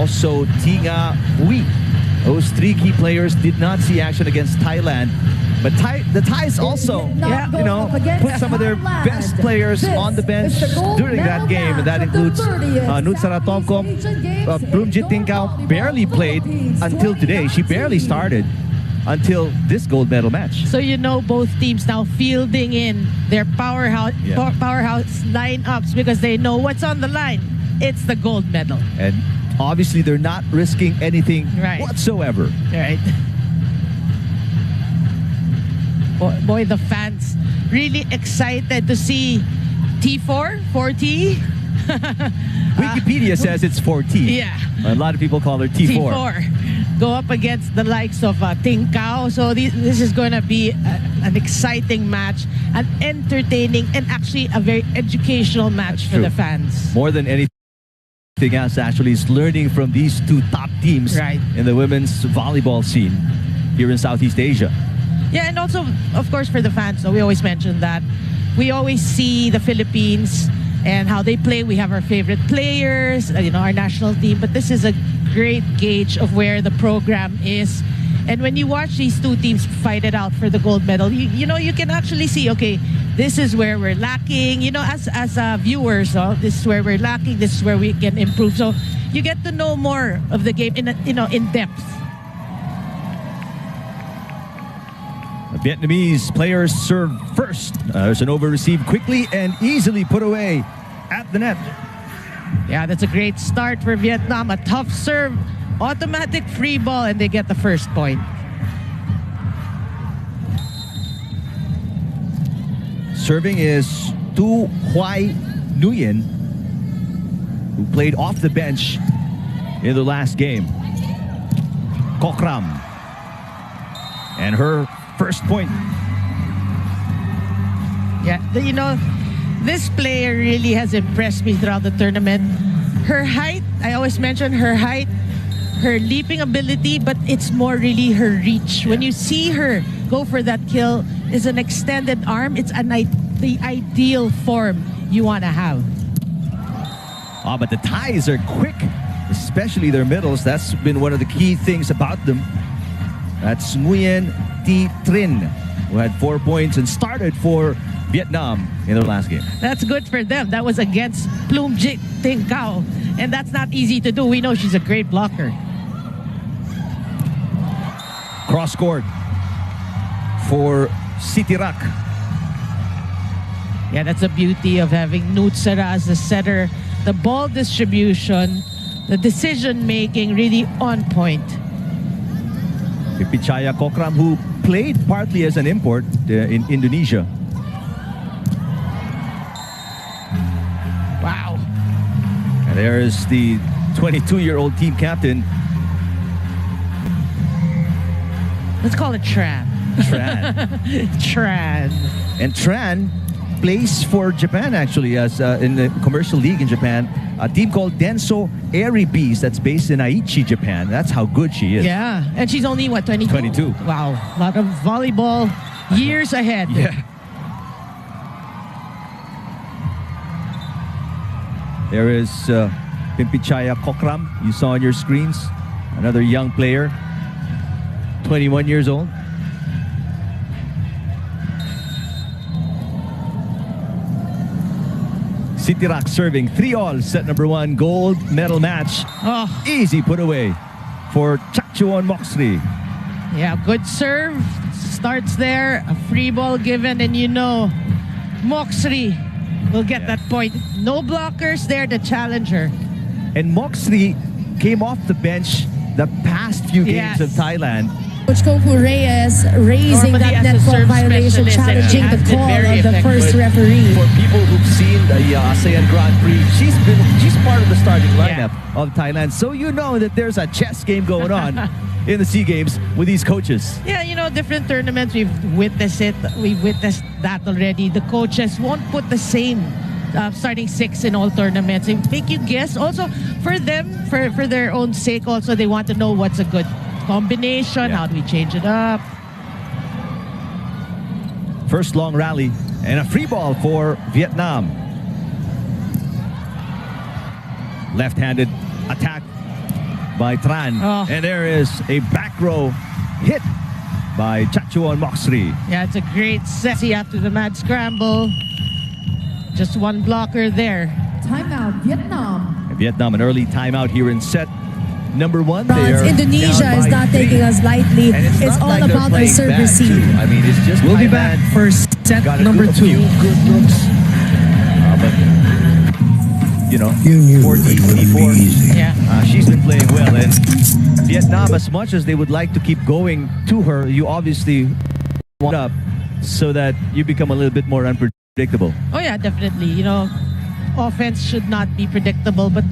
also Tinga Hui. Those three key players did not see action against Thailand. But the Thais also, put some of their best players on the bench during that game. And that includes Nutsaratovko. Plumjit Tingkao barely played until today. She barely started until this gold medal match. So both teams now fielding in their powerhouse lineups because they know what's on the line. It's the gold medal. And obviously they're not risking anything whatsoever. Right. Boy, the fans really excited to see T4, 4T. Wikipedia says it's 4T. Yeah. A lot of people call her T4. T4. Go up against the likes of Tingkao. So this is going to be an exciting match, an entertaining, and actually a very educational match for the fans. More than anything else, actually, is learning from these two top teams in the women's volleyball scene here in Southeast Asia. Yeah, and also, of course, for the fans, we always mention that we always see the Philippines and how they play. We have our favorite players, our national team, but this is a great gauge of where the program is. And when you watch these two teams fight it out for the gold medal, you can actually see, okay, this is where we're lacking. As viewers, this is where we're lacking. This is where we can improve. So you get to know more of the game in depth. The Vietnamese players serve first. There's an over received quickly and easily put away at the net. Yeah, that's a great start for Vietnam. A tough serve, automatic free ball, and they get the first point. Serving is Tu Hoai Nguyen, who played off the bench in the last game. Kokram. And her first point. Yeah, this player really has impressed me throughout the tournament. Her height, I always mention her height, her leaping ability, but it's more really her reach. Yeah. When you see her go for that kill, it's an extended arm. It's the ideal form you want to have. But the Thais are quick, especially their middles. That's been one of the key things about them. That's Nguyen Thi Trinh, who had 4 points and started for Vietnam in their last game. That's good for them. That was against Plumjit Tingkao, and that's not easy to do. We know she's a great blocker. Cross court for Sitirak. Yeah, that's the beauty of having Nutsara as the setter. The ball distribution, the decision making, really on point. Pipichaya Kokram, who played partly as an import in Indonesia. Wow. And there's the 22-year-old team captain. Let's call it Tran. Tran. And Tran plays for Japan, actually, as in the commercial league in Japan. A team called Denso Airy Bees that's based in Aichi, Japan. That's how good she is. Yeah, and she's only, what, 22? 22. Wow, a lot of volleyball years ahead. Yeah. There is Pimpichaya Kokram, you saw on your screens. Another young player, 21 years old. Sitirak serving 3-all, set number 1, gold medal match. Easy put away for Chakchuon Moksri. Yeah, good serve. Starts there, a free ball given, and Moksri will get that point. No blockers there to challenge her. And Moksri came off the bench the past few games of Thailand. Coach Kofu Reyes raising that net ball violation, challenging the call of the first referee. For people who've seen the ASEAN Grand Prix, she's part of the starting lineup of Thailand. So that there's a chess game going on in the SEA Games with these coaches. Yeah, different tournaments, we've witnessed it. We've witnessed that already. The coaches won't put the same starting 6 in all tournaments. They make you guess. Also, for them, for their own sake, also, they want to know what's a good combination. How do we change it up? First long rally and a free ball for Vietnam. Left-handed attack by Tran. And there is a back row hit by Chachuan Moxri. Yeah, it's a great set after the mad scramble. Just one blocker there. Timeout, Vietnam. Vietnam, an early timeout here in set number 1. Indonesia is not taking us lightly. It's all like about our serve receive. I mean, it's just we'll be back for set number 2. Good looks. But, you know, 14-24. Yeah. She's been playing well. And Vietnam, as much as they would like to keep going to her, you obviously want up so that you become a little bit more unpredictable. Oh yeah, definitely. You know, offense should not be predictable, but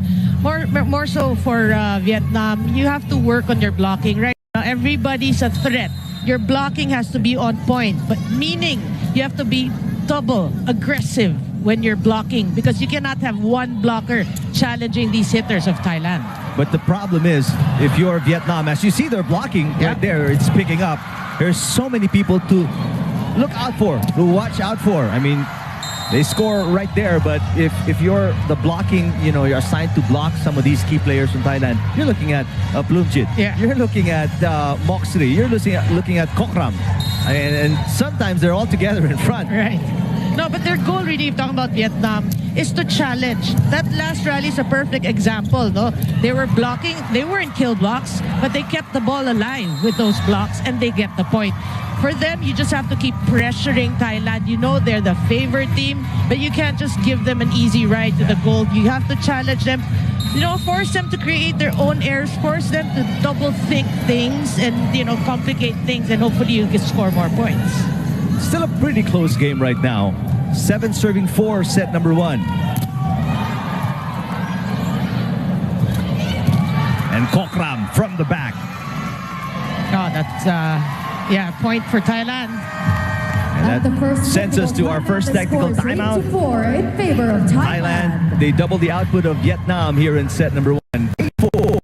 more so for Vietnam, you have to work on your blocking. Right now, everybody's a threat. Your blocking has to be on point, but meaning you have to be double aggressive when you're blocking, because you cannot have one blocker challenging these hitters of Thailand. But the problem is, if you're Vietnam, as you see they're blocking right there, it's picking up. There's so many people to look out for, to watch out for. I mean, they score right there, but if you're the blocking, you know, you're assigned to block some of these key players from Thailand, you're looking at Plumjit, you're looking at Moxri, you're looking at Kokram, and sometimes they're all together in front. Right. No, but their goal really, if talking about Vietnam, is to challenge. That last rally is a perfect example, no? They were blocking, they weren't kill blocks, but they kept the ball alive with those blocks, and they get the point. For them, you just have to keep pressuring Thailand. You know they're the favorite team, but you can't just give them an easy ride to the goal. You have to challenge them, you know, force them to create their own errors, force them to double think things and, you know, complicate things, and hopefully you can score more points. Still a pretty close game right now. 7-4, set number 1. And Kokram from the back. Oh, that's yeah, point for Thailand. And that sends us to our first technical timeout. 8-4 in favor of Thailand. They double the output of Vietnam here in set number 1. 4.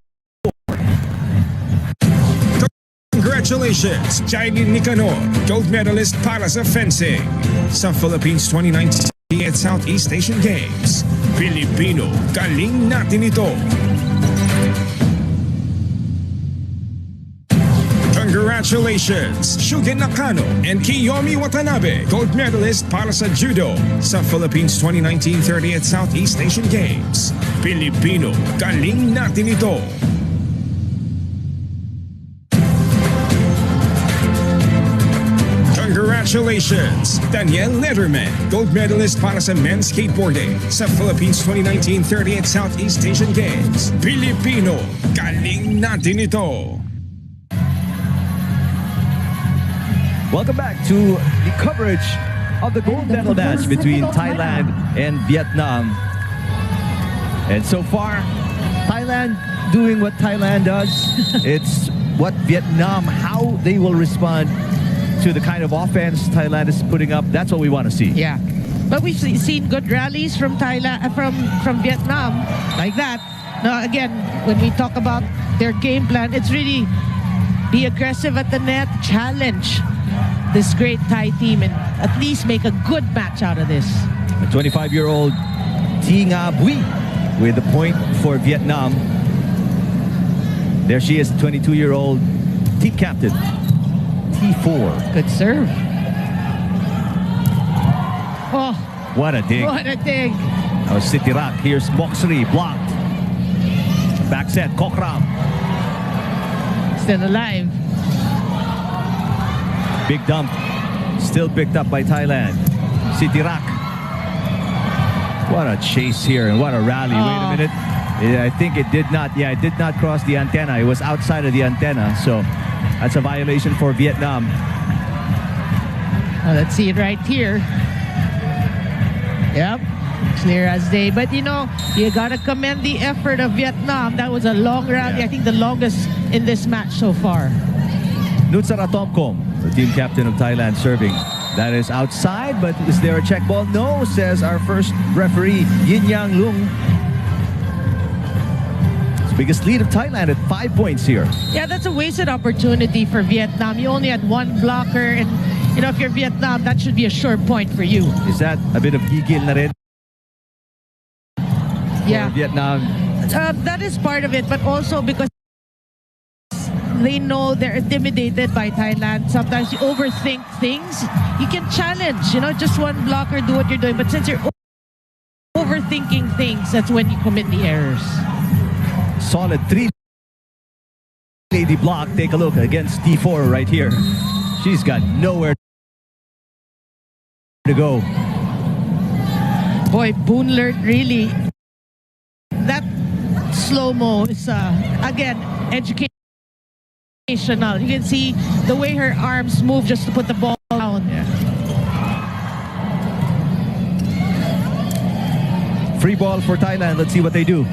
Congratulations, Jailin Nicanor, gold medalist para sa fencing sa Philippines 2019 at Southeast Asian Games. Pilipino, galing natin ito. Congratulations, Shugen Nakano and Kiyomi Watanabe, gold medalist para sa Judo sa Philippines 2019 30th Southeast Asian Games. Pilipino, galing natin ito. Congratulations, Daniel Letterman, gold medalist para sa men's skateboarding sa Philippines 2019 30th Southeast Asian Games. Pilipino, galing natin ito. Welcome back to the coverage of the gold medal match between Thailand and Vietnam. And so far, Thailand doing what Thailand does. It's what Vietnam, how they will respond to the kind of offense Thailand is putting up. That's what we want to see. Yeah. But we've seen good rallies from Thailand, from Vietnam, like that. Now, again, when we talk about their game plan, it's really be aggressive at the net, challenge this great Thai team, and at least make a good match out of this. A 25-year-old Thi Nga Bui with the point for Vietnam. There she is, 22-year-old team captain, T4. Good serve. Oh, what a dig. What a dig. Now Sitirak, here's Moxri, blocked. Back set, Kokram. Still alive. Big dump, still picked up by Thailand. Sitirak. What a chase here and what a rally. Wait a minute. I think it did not, it did not cross the antenna. It was outside of the antenna. So that's a violation for Vietnam. Oh, let's see it right here. Yep, clear as day. But you know, you gotta commend the effort of Vietnam. That was a long rally. I think the longest in this match so far. Nutsara Tomkom, the team captain of Thailand, serving. That is outside, but is there a check ball? No, says our first referee, Yin Yang Lung. It's the biggest lead of Thailand at 5 points here. Yeah, that's a wasted opportunity for Vietnam. You only had one blocker, and you know, if you're Vietnam, that should be a sure point for you. Is that a bit of gigil na rin? Yeah. For Vietnam? That is part of it, but also because they know they're intimidated by Thailand. Sometimes you overthink things. You can challenge, just one blocker, do what you're doing. But since you're overthinking things, that's when you commit the errors. Solid 3-lady block. Take a look against T4 right here. She's got nowhere to go. Boy, Boonlert really, that slow-mo is, again, educational. You can see the way her arms move just to put the ball down. Yeah. Free ball for Thailand. Let's see what they do.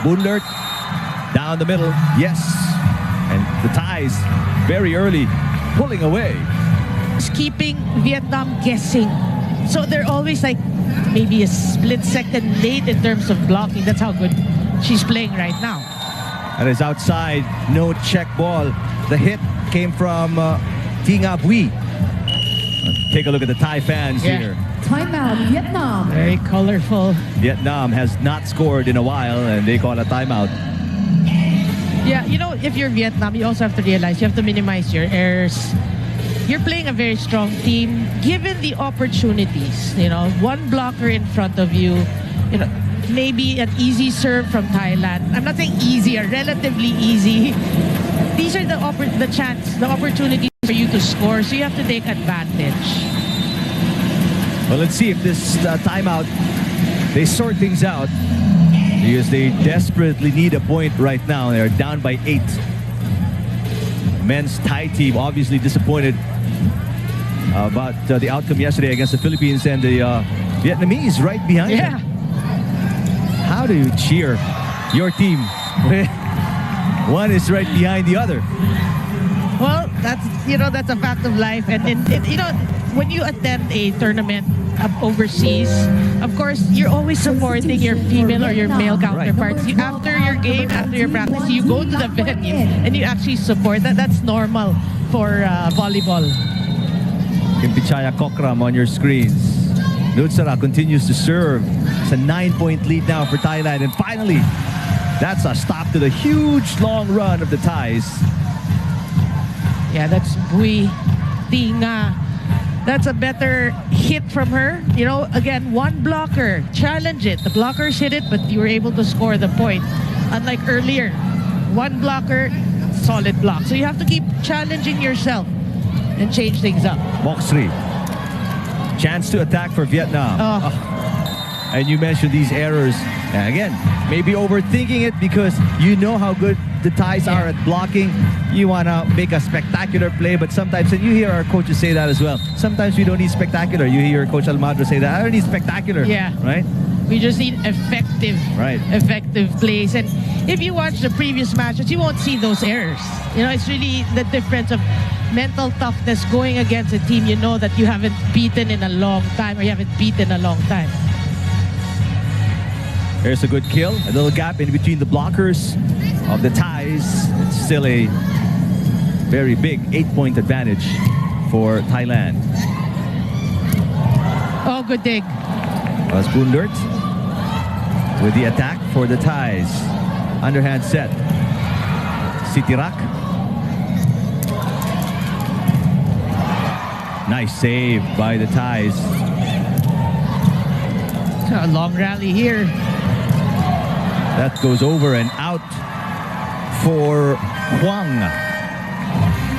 Boonlert down the middle. Yes. And the Thais very early pulling away. It's keeping Vietnam guessing. So they're always like maybe a split second late in terms of blocking. That's how good she's playing right now. That is outside. No check ball. The hit came from Tinga Bui. Take a look at the Thai fans here. Timeout, Vietnam. Very colorful. Vietnam has not scored in a while and they call a timeout. Yeah, if you're Vietnam, you also have to realize you have to minimize your errors. You're playing a very strong team. Given the opportunities, one blocker in front of you, maybe an easy serve from Thailand. I'm not saying easy, relatively easy. These are the opportunities for you to score, so you have to take advantage. Well, let's see if this timeout, they sort things out because they desperately need a point right now. They're down by 8. Men's Thai team obviously disappointed about the outcome yesterday against the Philippines, and the Vietnamese right behind them. How do you cheer your team when one is right behind the other? Well, that's a fact of life, and when you attend a tournament overseas, of course, you're always supporting your female or your male counterparts. Right. After your game, after your practice, you go to the venue and you actually support. That's normal for volleyball. Kimpichaya Kokram on your screens. Nutsara continues to serve. It's a 9-point lead now for Thailand. And finally, that's a stop to the huge long run of the Thais. Yeah, that's Bui Tinga. That's a better hit from her. Again, one blocker. Challenge it. The blockers hit it, but you were able to score the point. Unlike earlier, one blocker, solid block. So you have to keep challenging yourself and change things up. Box 3. Chance to attack for Vietnam. And you mentioned these errors. And again, maybe overthinking it because you know how good the Thais are at blocking. You want to make a spectacular play, but sometimes, and you hear our coaches say that as well, sometimes we don't need spectacular. You hear Coach Almagro say that, I don't need spectacular. Yeah. Right? We just need effective plays. And if you watch the previous matches, you won't see those errors. It's really the difference of mental toughness going against a team you know that you haven't beaten in a long time, or you haven't beaten a long time. There's a good kill. A little gap in between the blockers of the Thais. It's still a very big 8-point advantage for Thailand. Oh, good dig. Was Boonlert with the attack for the Thais. Underhand set. Sitirak. Nice save by the Thais. A long rally here. That goes over and out for Huang.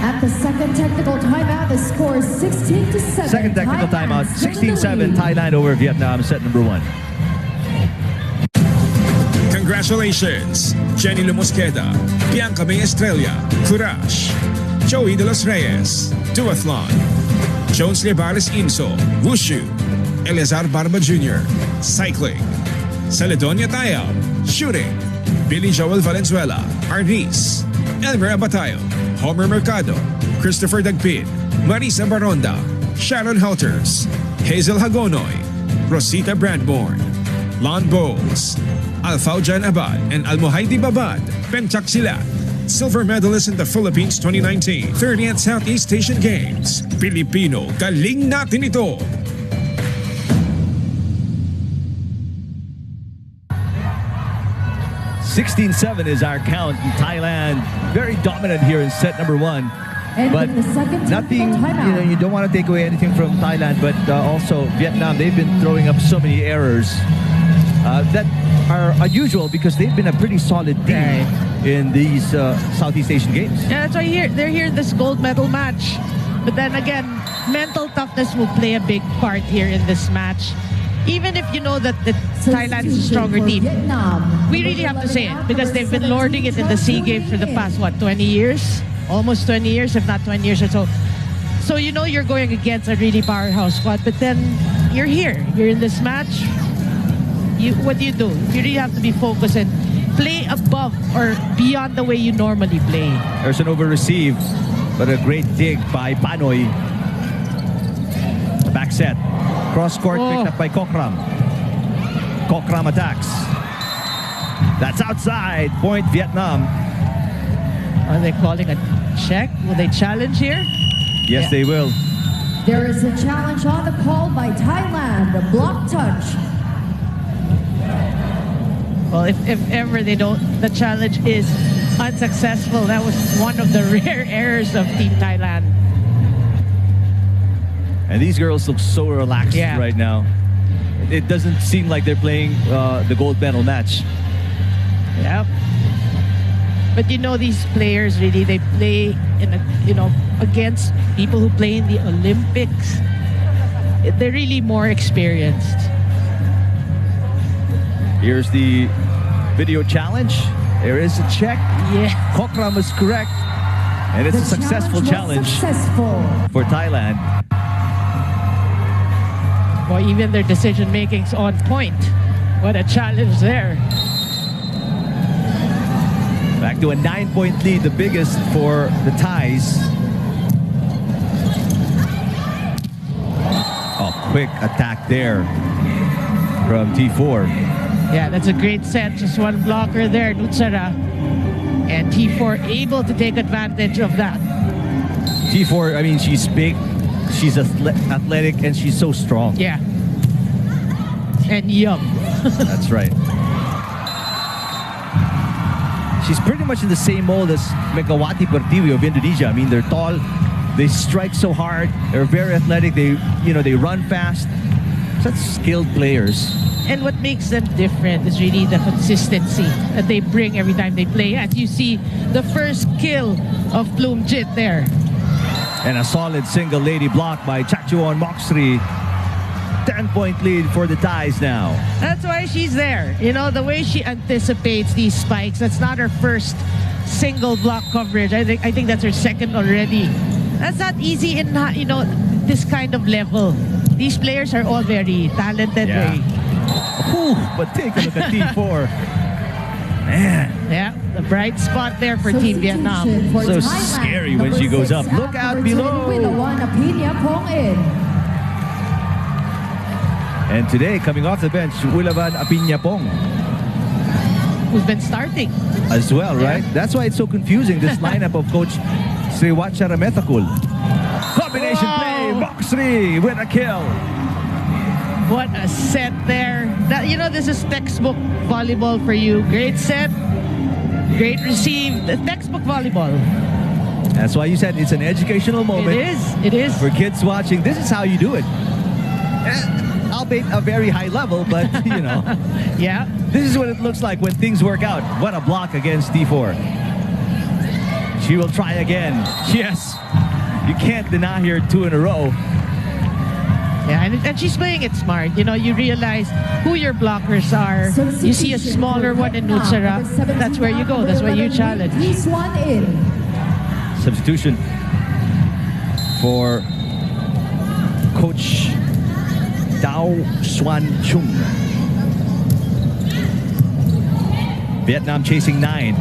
At the second technical timeout, the score is 16-7. Second technical timeout, 16-7, Thailand over Vietnam, set number 1. Congratulations, Jenny Lumosqueda, Bianca May Estrella, Courage, Joey De Los Reyes, Duathlon, Jones Lebares Inso, Wushu, Eleazar Barba Jr., Cycling, Celedonia Tayab, Shooting, Billy Joel Valenzuela, Arnis, Elmer Abatayo, Homer Mercado, Christopher Dagpin, Marisa Baronda, Sharon Helters, Hazel Hagonoy, Rosita Bradborn, Lon Bowles, Alfaujan Abad, and Almohaidi Babad, Pentak Silat, silver medalist in the Philippines 2019 30th Southeast Asian Games. Pilipino, galing natin ito! 16-7 is our count. Thailand very dominant here in set number 1. But nothing, you don't want to take away anything from Thailand, but also Vietnam, they've been throwing up so many errors that are unusual because they've been a pretty solid team in these Southeast Asian Games. Yeah, that's why they're here in this gold medal match. But then again, mental toughness will play a big part here in this match. Even if you know that Thailand is a stronger team, we really have to say it because they've been lording it in the SEA Games for the past, 20 years? Almost 20 years, if not 20 years or so. So you know you're going against a really powerhouse squad, but then you're here. You're in this match. What do? You really have to be focused and play above or beyond the way you normally play. There's an over-receive, but a great dig by Panoy. The back set. Cross-court picked up by Kokram. Kokram attacks. That's outside. Point Vietnam. Are they calling a check? Will they challenge here? Yes, they will. There is a challenge on the call by Thailand, a block touch. Well, if ever the challenge is unsuccessful, that was one of the rare errors of Team Thailand. And these girls look so relaxed right now. It doesn't seem like they're playing the gold medal match. Yep. But these players really, they play against people who play in the Olympics. They're really more experienced. Here's the video challenge. There is a check. Yeah. Kokram is correct. And it's a successful challenge for Thailand. Well, even their decision making's on point. What a challenge there. Back to a 9-point lead, the biggest for the Thais. Oh, quick attack there from T4. Yeah, that's a great set. Just one blocker there, Nutsara. And T4 able to take advantage of that. T4, I mean, she's big, she's athletic, and she's so strong. Yeah. And young. That's right. She's pretty much in the same mold as Megawati Pertiwi of Indonesia. I mean, they're tall, they strike so hard, they're very athletic, they run fast. Such skilled players. And what makes them different is really the consistency that they bring every time they play. As you see, the first kill of Plumjit there. And a solid single lady block by Chachuan Moxri. 10-point lead for the Thais now. That's why she's there. The way she anticipates these spikes, that's not her first single block coverage. I think that's her second already. That's not easy in, this kind of level. These players are all very talented. Yeah. But take a look at T4. Man. Yeah, the bright spot there for Team Vietnam. So scary when she goes up. Look out below. And today, coming off the bench, Ulavan Apiñapong. Who's been starting. As well, right? That's why it's so confusing, this lineup of Coach Sriwacha Ramethakul. Combination play, Moxri with a kill. What a set there. This is textbook volleyball for you. Great set, great receive. The textbook volleyball. That's why you said it's an educational moment. It is. For kids watching, this is how you do it. Albeit a very high level, but Yeah. This is what it looks like when things work out. What a block against T4. She will try again. Yes. You can't deny her 2 in a row. Yeah, and she's playing it smart. You realize who your blockers are. You see a smaller one in Nutsara. That's where you go. That's where you challenge. Substitution for Coach Dao Xuan Chung. Vietnam chasing 9.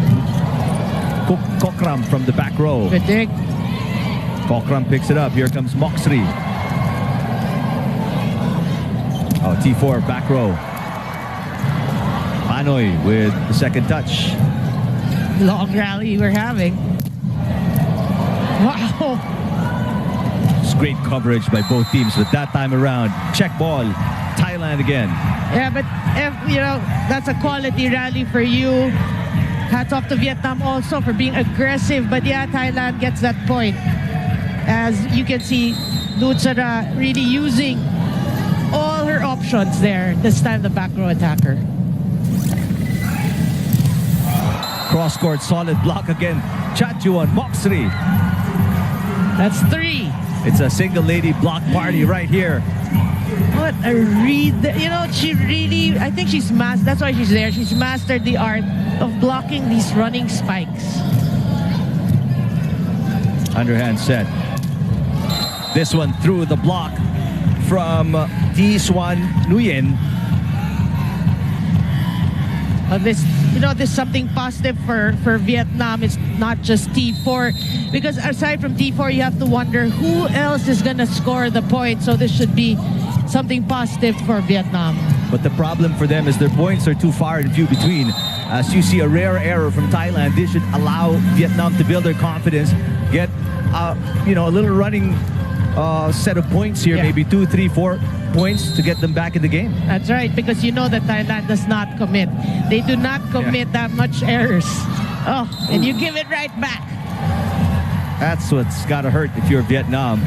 Kokram from the back row. Good dig. Kokram picks it up. Here comes Moxri. Oh, T4 back row. Panoy with the second touch. Long rally we're having. Wow. It's great coverage by both teams, but that time around, check ball, Thailand again. Yeah, but that's a quality rally for you. hats off to Vietnam also for being aggressive. But yeah, Thailand gets that point. As you can see, Lutsara really using all her options there. This time the back row attacker. Cross-court solid block again. Chachuan, Moxley. That's 3. It's a single lady block party right here. What a read. You know, she really, I think she's mastered, that's why she's there. She's mastered the art of blocking these running spikes. Underhand set. This one through the block from T-Swan Nguyen. This, you know, this is something positive for Vietnam. It's not just T4, because aside from T4, you have to wonder who else is going to score the point. So this should be something positive for Vietnam. But the problem for them is their points are too far and few between. As you see a rare error from Thailand, this should allow Vietnam to build their confidence, get you know, a little running set of points here, maybe 2, 3, 4 points to get them back in the game. That's right, because you know that Thailand does not commit. They do not commit that much errors. Oh, and you give it right back. That's what's got to hurt if you're Vietnam.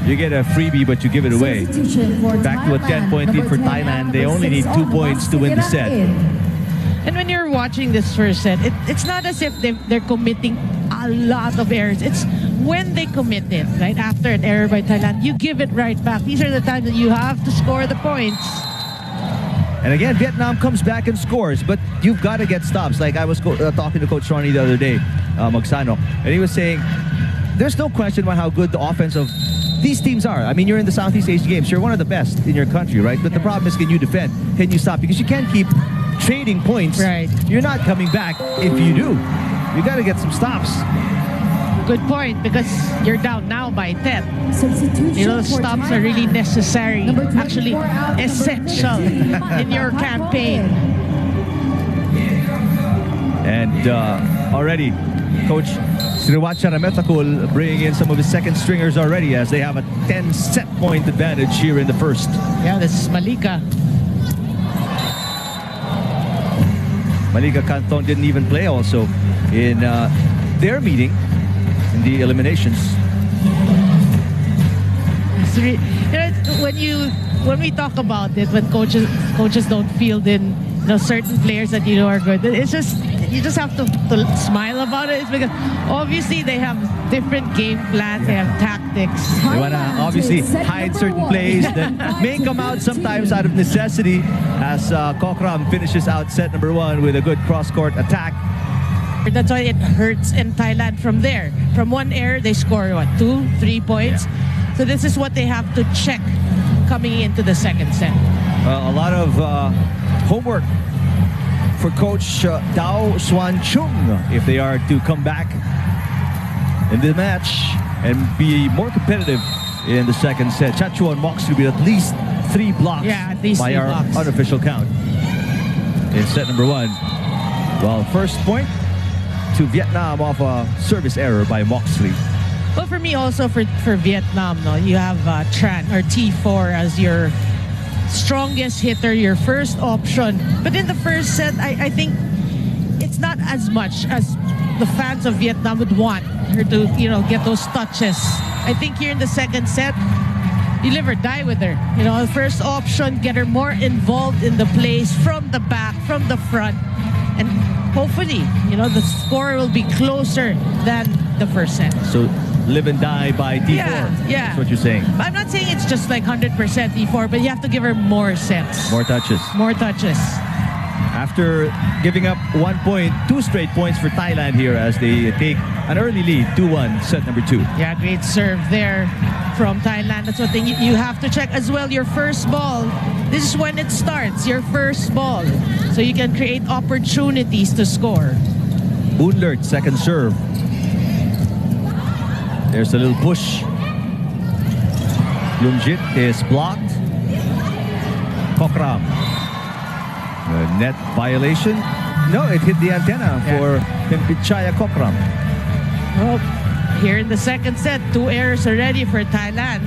You get a freebie, but you give it away. Back to a 10-point lead for Thailand. They only need 2 points to win the set. And when you're watching this first set, it's not as if they're committing a lot of errors. It's when they commit it, right after an error by Thailand, you give it right back. These are the times that you have to score the points. And again, Vietnam comes back and scores, but you've got to get stops. Like I was talking to Coach Ronnie the other day, Magsano, and he was saying, there's no question about how good the offense of these teams are. I mean, you're in the Southeast Asian Games. You're one of the best in your country, right? But the problem is, can you defend? Can you stop? Because you can't keep trading points. Right. You're not coming back if you do. You got to get some stops. Good point, because you're down now by 10. You know, stops are really necessary, actually essential in your campaign. And already, Coach Sriwacha Rametakul bringing in some of his second stringers already, as they have a 10-set point advantage here in the first. Yeah, this is Malika. Malika Canton didn't even play also in their meeting in the eliminations. When we talk about it, when coaches don't field in, you know, certain players that you know are good, it's just, you just have to smile about it. It's because obviously they have different game plans, they have tactics. They want to obviously hide certain plays that may come out sometimes out of necessity, as Kokram finishes out set number 1 with a good cross-court attack. That's why it hurts in Thailand from there. From one error, they score, what, 2, 3 points? Yeah. So this is what they have to check coming into the second set. A lot of homework for Coach Dao Swan Chung if they are to come back in the match and be more competitive in the second set. Chachuan Moxley with at least 3 blocks, at least by 3 our blocks. unofficial count in set number 1. Well, first point to Vietnam off a service error by Moxley. Well, for me also, for Vietnam, no, you have Tran or T4 as your strongest hitter, your first option. But in the first set, I think it's not as much as the fans of Vietnam would want her to, you know, get those touches. I think here in the second set, you live or die with her. You know, the first option, get her more involved in the plays from the back, from the front, and hopefully, you know, the score will be closer than the first set. So live and die by T4. Yeah. That's what you're saying. I'm not saying it's just like 100% T4, but you have to give her more sets. More touches. More touches. After giving up 1 point, 2 straight points for Thailand here as they take an early lead, 2-1, set number 2. Yeah, great serve there from Thailand. That's one thing you have to check as well. Your first ball, this is when it starts, your first ball. So you can create opportunities to score. Boonlert, second serve. There's a little push. Lumjit is blocked. Kokram. Net violation. No, it hit the antenna for Pimpichaya Kokram. Well, here in the second set, 2 errors already for Thailand.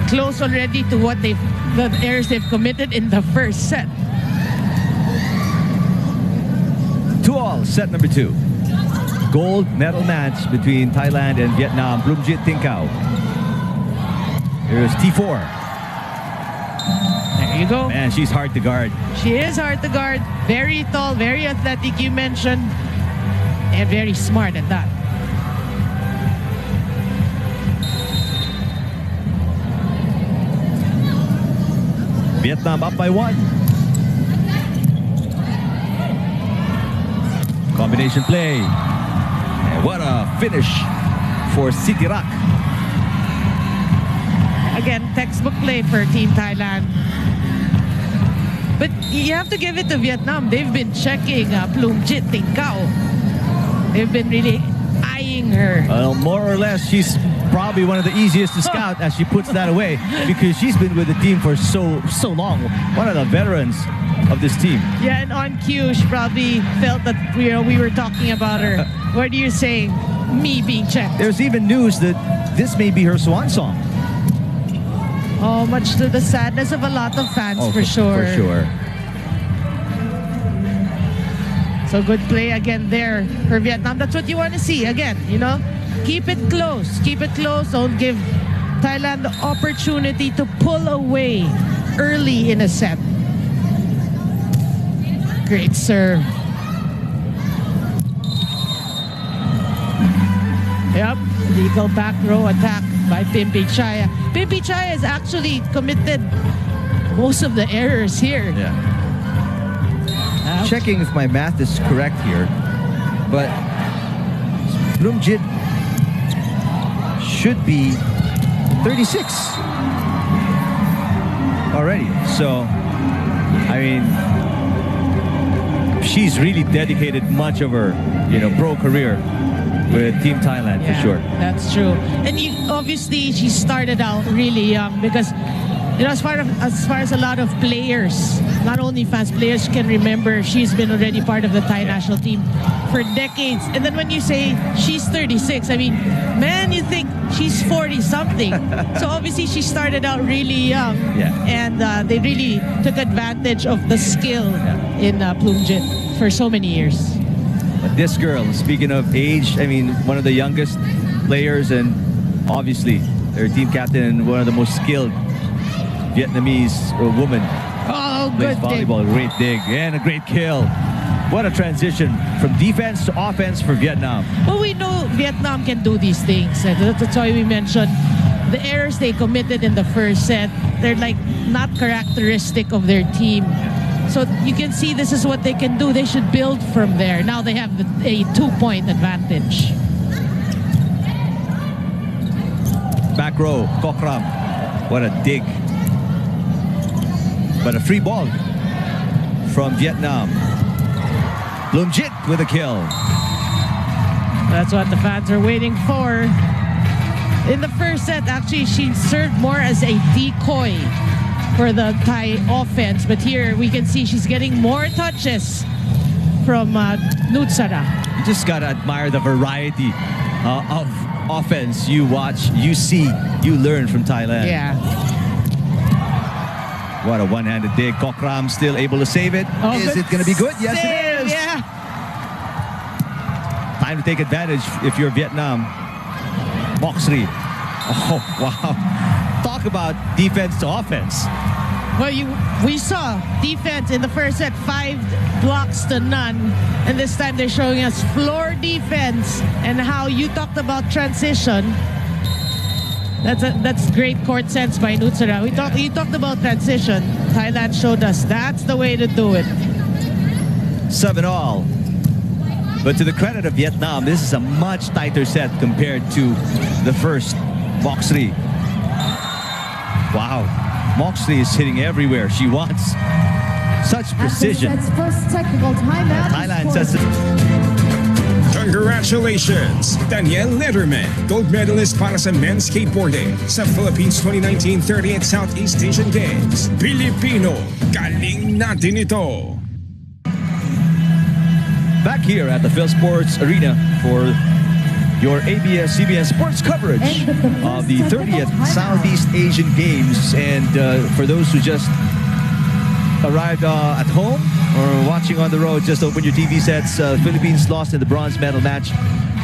Close already to what the errors they've committed in the first set. 2 all. 7-all, set number 2. Gold medal match between Thailand and Vietnam. Bloomjit Tinkau. Here's T4. There you go. Man, she's hard to guard. She is hard to guard. Very tall, very athletic, you mentioned. And very smart at that. Vietnam up by 1. Combination play. And what a finish for Sitirak. Again, textbook play for Team Thailand. But you have to give it to Vietnam. They've been checking Bloomjit Tinkau. They've been really eyeing her. Well, more or less, she's probably one of the easiest to scout as she puts that away because she's been with the team for so long. One of the veterans of this team. Yeah, and on cue, she probably felt that we were talking about her. What are you saying? Me being checked. There's even news that this may be her swan song. Oh, much to the sadness of a lot of fans, for sure. For sure. So good play again there for Vietnam. That's what you want to see. Again, keep it close. Keep it close. Don't give Thailand the opportunity to pull away early in a set. Great serve. Yep, legal back row attack by Pimpi Chaya. Pimpi Chaya has actually committed most of the errors here. Yeah. Checking if my math is correct here, but Bloomjit should be 36 already. So, I mean, she's really dedicated much of her, pro career with Team Thailand for sure. That's true. And obviously she started out really young because as far as a lot of players, not only fans, players can remember, she's been already part of the Thai national team for decades. And then when you say she's 36, I mean, man, you think she's 40-something. So obviously she started out really young. Yeah. And they really took advantage of the skill in Bloomjit for so many years. But this girl, speaking of age, I mean, one of the youngest players and obviously their team captain and one of the most skilled Vietnamese woman. Oh, plays good volleyball. dig. Great dig and a great kill. What a transition from defense to offense for Vietnam. Well, we know Vietnam can do these things. That's why we mentioned the errors they committed in the first set. They're like not characteristic of their team. So you can see this is what they can do. They should build from there. Now they have a 2-point advantage. Back row, Kokram. What a dig. But a free ball from Vietnam. Bloomjit with a kill. That's what the fans are waiting for. In the first set, actually, she served more as a decoy for the Thai offense. But here we can see she's getting more touches from Nutsara. You just got to admire the variety of offense you watch, you see, you learn from Thailand. Yeah. What a one-handed dig. Kokram still able to save it. Is it going to be good? Yes, it is. Yeah. Time to take advantage if you're Vietnam. Moxley. Oh, wow. Talk about defense to offense. Well, we saw defense in the first set, 5 blocks to none. And this time they're showing us floor defense and how you talked about transition. That's great court sense by Nutsara. You talked about transition. Thailand showed us that's the way to do it. 7-all. But to the credit of Vietnam, this is a much tighter set compared to the first. Moxley. Wow. Moxley is hitting everywhere she wants. Such precision. First technical timeout. Thailand says it. Congratulations, Daniel Letterman, gold medalist para sa men's skateboarding sa Philippines 2019 30th Southeast Asian Games. Pilipino, galing natin ito. Back here at the Phil Sports Arena for your ABS-CBN sports coverage of the 30th Southeast Asian Games. And for those who just arrived at home or watching on the road, just open your TV sets. Philippines lost in the bronze medal match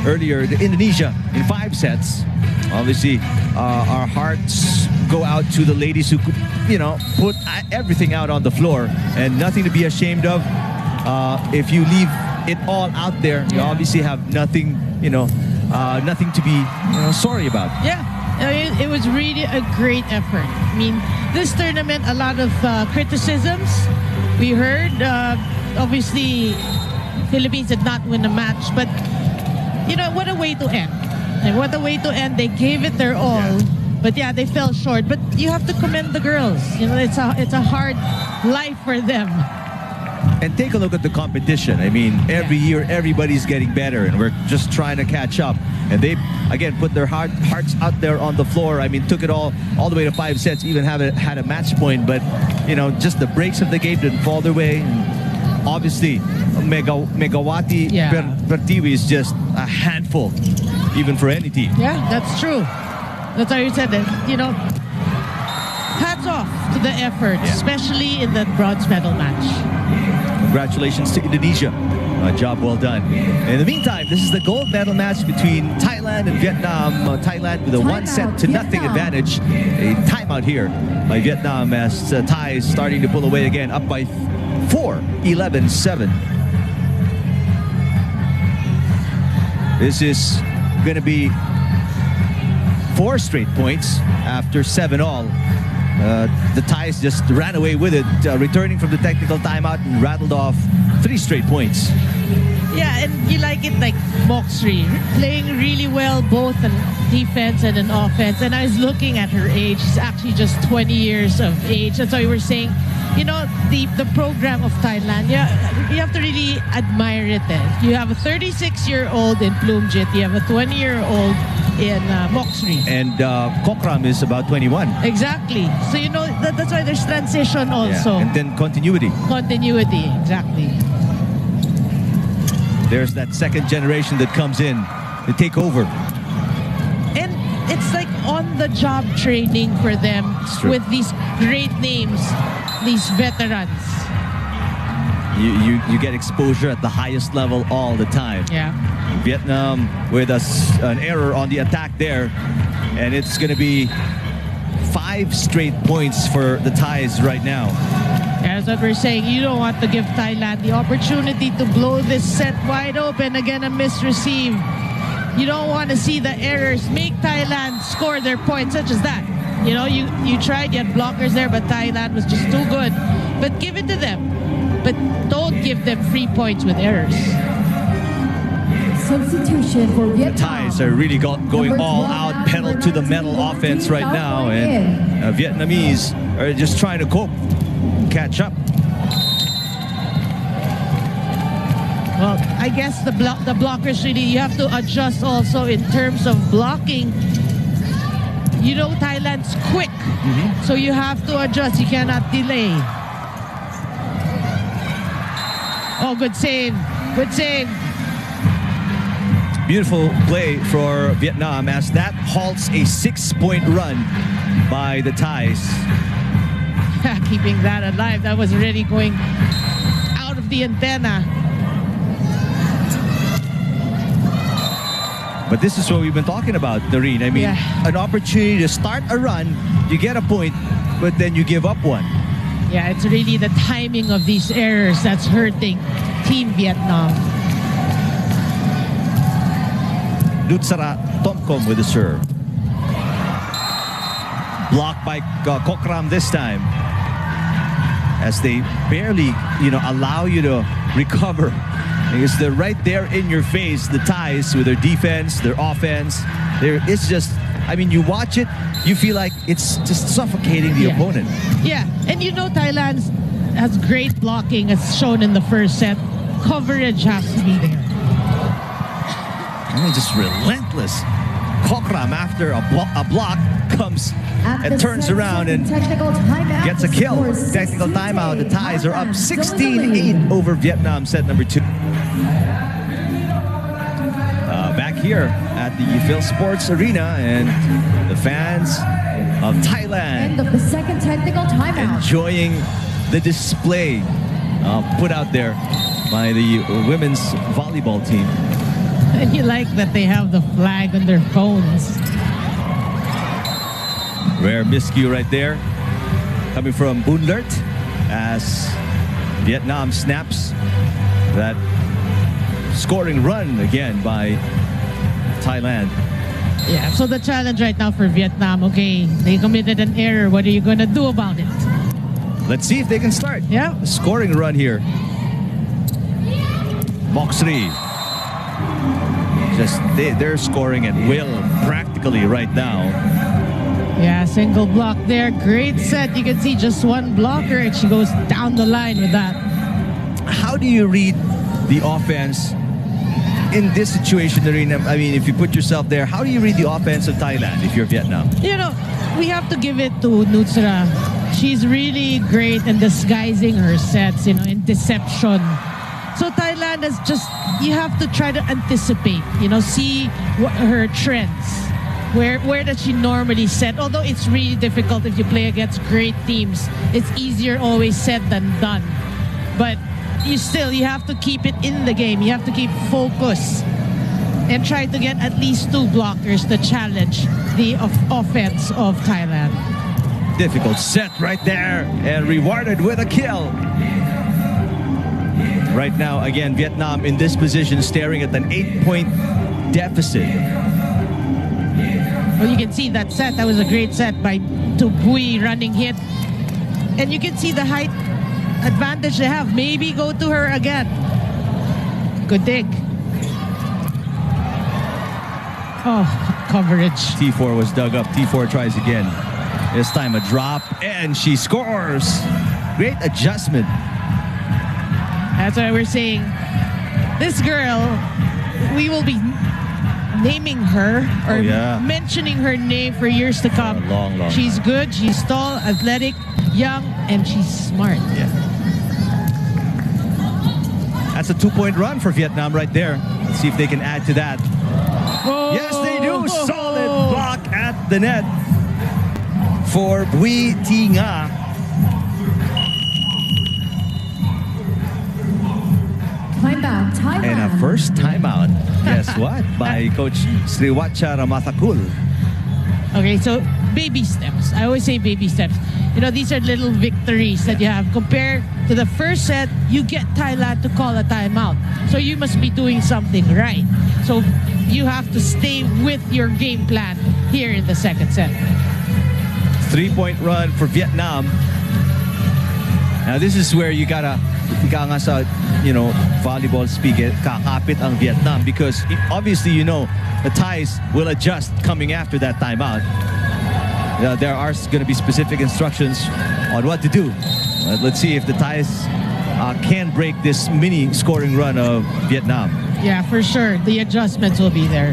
earlier to Indonesia in 5 sets. Obviously, our hearts go out to the ladies who, put everything out on the floor, and nothing to be ashamed of. If you leave it all out there, you obviously have nothing, nothing to be sorry about. Yeah, it was really a great effort. I mean, this tournament, a lot of criticisms we heard. Obviously, Philippines did not win the match, but what a way to end. And what a way to end. They gave it their all. Yeah. But yeah, they fell short. But you have to commend the girls. It's a hard life for them. And take a look at the competition. I mean, every year everybody's getting better, and we're just trying to catch up. And they, again, put their hearts out there on the floor. I mean, took it all the way to 5 sets, even had a match point. But, just the breaks of the game didn't fall their way. And obviously, Megawati Pertiwi is just a handful, even for any team. Yeah, that's true. That's how you said it. Hats off to the effort, especially in that bronze medal match. Congratulations to Indonesia. Job well done. In the meantime, this is the gold medal match between Thailand and Vietnam. Thailand with a 1-0 advantage. A timeout here by Vietnam as Thai is starting to pull away again, up by 4, 11-7. This is going to be 4 straight points after 7-all. The Thais just ran away with it, returning from the technical timeout and rattled off 3 straight points. Yeah, and you like it like Moxrey, playing really well both in defense and in offense. And I was looking at her age. She's actually just 20 years of age. That's why we were saying, the program of Thailand, you have to really admire it. You have a 36-year-old in Plumjit. You have a 20-year-old in Moxrey. And Kokram is about 21. Exactly. So, that's why there's transition also. Yeah. And then continuity. Continuity, exactly. There's that second generation that comes in to take over. And it's like on-the-job training for them with these great names, these veterans. You get exposure at the highest level all the time. Yeah. Vietnam with an error on the attack there, and it's going to be 5 straight points for the Thais right now. That's what we're saying. You don't want to give Thailand the opportunity to blow this set wide open. Again, a misreceive. You don't want to see the errors make Thailand score their points, such as that. You tried, you had blockers there, but Thailand was just too good. But give it to them. But don't give them free points with errors. Substitution for Vietnam. The Thais are really going all out, pedal to the metal offense right now, and Vietnamese are just trying to cope, catch up. Well, I guess the blockers really, you have to adjust also in terms of blocking. Thailand's quick, so you have to adjust. You cannot delay. Oh, good save. Good save. Beautiful play for Vietnam as that halts a 6-point run by the Thais. Keeping that alive. That was already going out of the antenna. But this is what we've been talking about, Doreen. I mean, an opportunity to start a run, you get a point, but then you give up one. Yeah, it's really the timing of these errors that's hurting Team Vietnam. Lutsara Tomkom with the serve. Blocked by Kokram this time, as they barely, allow you to recover. Because they're right there in your face, the Thais, with their defense, their offense. It's just, you watch it, you feel like it's just suffocating the opponent. Yeah, and Thailand has great blocking, as shown in the first set. Coverage has to be there. Just relentless. Kokram, after a block, comes and turns around and gets a kill. Technical timeout. The Thais are up 16-8 over Vietnam, set number 2. Back here at the Phil Sports Arena, and the fans of Thailand end of the second technical timeout, enjoying the display put out there by the women's volleyball team. And you like that they have the flag on their phones. Rare miscue right there. Coming from Boonlert as Vietnam snaps that scoring run again by Thailand. Yeah, so the challenge right now for Vietnam, okay, they committed an error. What are you going to do about it? Let's see if they can start. Yeah. A scoring run here. Moxley. Just they're scoring at will practically right now. Yeah, single block there. Great set. You can see just one blocker and she goes down the line with that. How do you read the offense in this situation, Narina? I mean, if you put yourself there, how do you read the offense of Thailand if you're Vietnam? You know, we have to give it to Nutsra. She's really great in disguising her sets, you know, in deception. So Thailand is just, you have to try to anticipate, you know, see what her trends. Where does she normally set? Although it's really difficult if you play against great teams. It's easier always said than done. But you have to keep it in the game. You have to keep focus and try to get at least 2 blockers to challenge the offense of Thailand. Difficult set right there and rewarded with a kill. Right now, again, Vietnam in this position staring at an 8-point deficit. Well, you can see that set. That was a great set by Bui running hit. And you can see the height advantage they have. Maybe go to her again. Good dig. Oh, coverage. T4 was dug up. T4 tries again. This time a drop, and she scores. Great adjustment. That's why we're saying this girl, we will be naming her or mentioning her name for years to come. Long. She's good, she's tall, athletic, young, and she's smart. Yeah. That's a 2-point run for Vietnam right there. Let's see if they can add to that. Oh, Yes, they do. Solid block at the net for Bui Thi Nga. Timeout. And a first timeout. Guess what? By Coach Sriwacha Ramathakul. Okay, so baby steps. I always say baby steps. You know, these are little victories that you have. Compared to the first set, you get Thailand to call a timeout. So you must be doing something right. So you have to stay with your game plan here in the second set. 3-point run for Vietnam. Now this is where you gotta nga sa, you know, volleyball speak, kakapit ang Vietnam, because obviously, you know, the Thais will adjust coming after that timeout. There are going to be specific instructions on what to do. Let's see if the Thais can break this mini scoring run of Vietnam. Yeah, for sure. The adjustments will be there.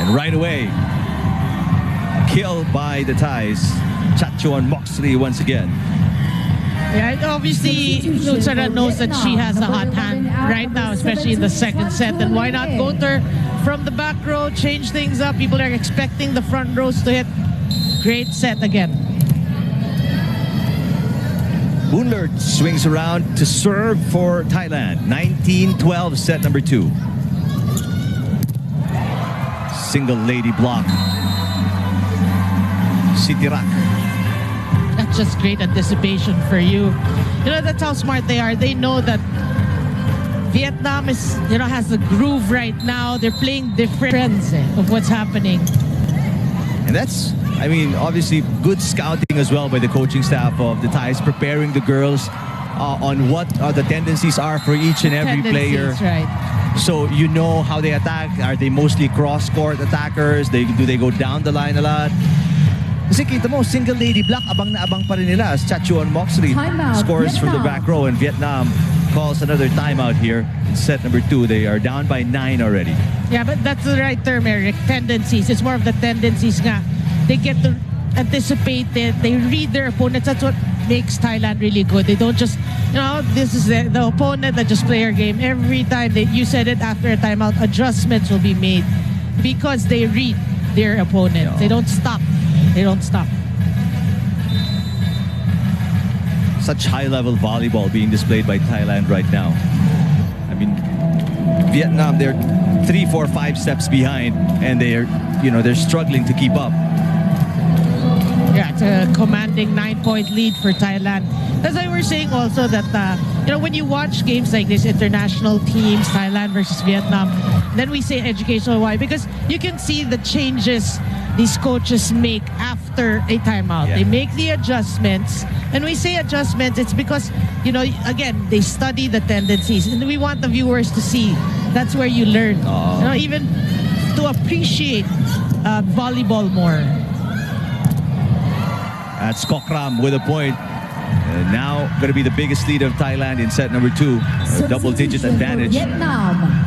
And right away, kill by the Thais. Chachuan Moxley once again. Yeah, obviously, Nutsara knows that she has a hot hand right now, especially in the second set. And why not go to her from the back row, change things up? People are expecting the front rows to hit. Great set again. Boonlert swings around to serve for Thailand. 19-12, set number 2. Single lady block. Sitirak. That's just great anticipation for you. You know, that's how smart they are. They know that Vietnam is, you know, has the groove right now. They're playing different trends of what's happening. And that's, I mean, obviously good scouting as well by the coaching staff of the Thais, preparing the girls on what the tendencies are for each and every player. Right. So you know how they attack. Are they mostly cross-court attackers? Do they go down the line a lot? Kasi kita mo, single lady block, abang na abang pa rin nila as Chachuan Moxley scores from the back row, and Vietnam calls another timeout here. In set number 2, they are down by 9 already. Yeah, but that's the right term, Eric. Tendencies. It's more of the tendencies nga. They get to anticipate it. They read their opponents. That's what makes Thailand really good. They don't just, you know, this is the opponent that just play our game. Every time, you said it after a timeout, adjustments will be made because they read their opponent. They don't stop. They don't stop. such high-level volleyball being displayed by Thailand right now. I mean, Vietnam, they're 3, 4, 5 steps behind, and they're struggling to keep up. Yeah, it's a commanding 9-point lead for Thailand. That's why we're saying also that, when you watch games like this, international teams, Thailand versus Vietnam, then we say educational. Why? Because you can see the changes these coaches make after a timeout. Yeah. They make the adjustments. And we say adjustments, it's because, again, they study the tendencies. And we want the viewers to see. That's where you learn. Even to appreciate volleyball more. That's Kokram with a point. Now going to be the biggest lead of Thailand in set number 2. A double-digit advantage. Vietnam.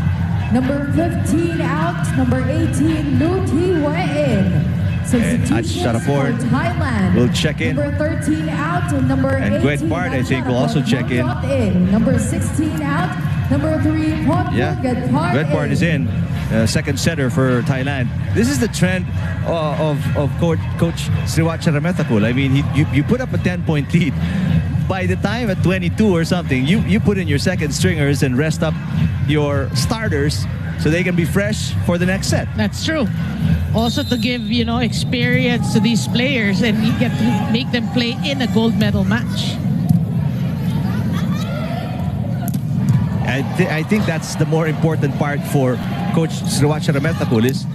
Number 15 out, number 18, Lu Thi in. And Ach Sharaport Thailand will check in. Number 13 out, and number 18. And Gwet Bart, I think, will also check in. Number 16 out, number 3, Gwet Bart is in. Second setter for Thailand. This is the trend of Coach Sriwacha Rametakul. I mean, you put up a 10-point lead. By the time at 22 or something, you put in your second stringers and rest up your starters so they can be fresh for the next set. That's true. Also to give, experience to these players, and you get to make them play in a gold medal match. I think that's the more important part for Coach Sriwacha Rametakul is,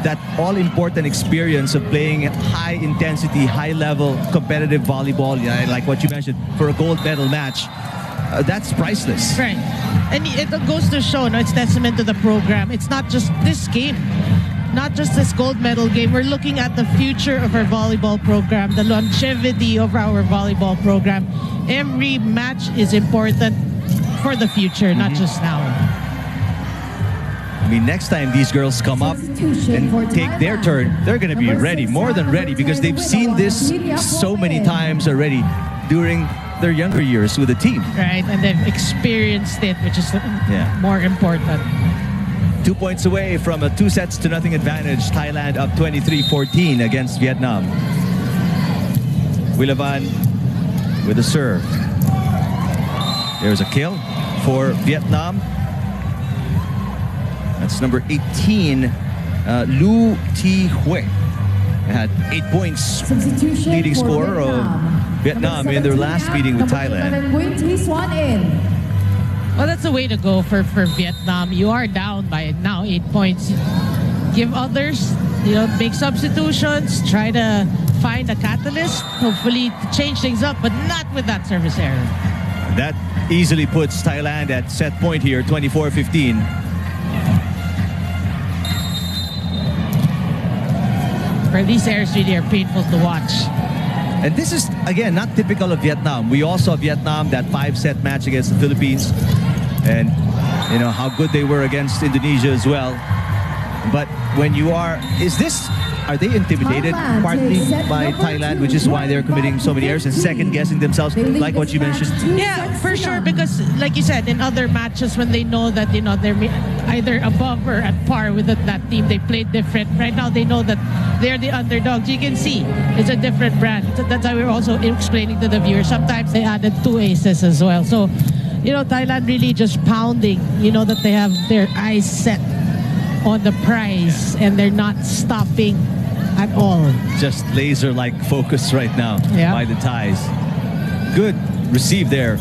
that all-important experience of playing high-intensity, high-level competitive volleyball, like what you mentioned, for a gold medal match. That's priceless. Right. And it goes to show, it's testament to the program. It's not just this game, not just this gold medal game. We're looking at the future of our volleyball program, the longevity of our volleyball program. Every match is important for the future, not just now. I mean, next time these girls come up and take their turn, they're going to be ready, more than ready, because they've seen this so many times already during their younger years with the team. Right, and they've experienced it, which is more important. 2 points away from a 2-0 advantage. Thailand up 23-14 against Vietnam. Wilavan with a serve. There's a kill for Vietnam. That's number 18, Lu Thi had 8 points, leading scorer of Vietnam in their last meeting with Thailand. Well, that's the way to go for Vietnam. You are down by now 8 points. Give others, make substitutions, try to find a catalyst, hopefully to change things up, but not with that service error. That easily puts Thailand at set point here, 24-15. These errors really are painful to watch. And this is, again, not typical of Vietnam. We all saw Vietnam, that 5-set match against the Philippines. And, how good they were against Indonesia as well. But when you are... Are they intimidated partly by Thailand, which is why they're committing so many errors and second-guessing themselves, like what you mentioned? Yeah, for sure, because like you said, in other matches when they know that, they're either above or at par with that team, they played different. Right now, they know that they're the underdogs. You can see it's a different brand. That's why we're also explaining to the viewers. Sometimes they added 2 aces as well. So, Thailand really just pounding, that they have their eyes set on the prize and they're not stopping at all. Just laser-like focus right now by the Thais. Good receive there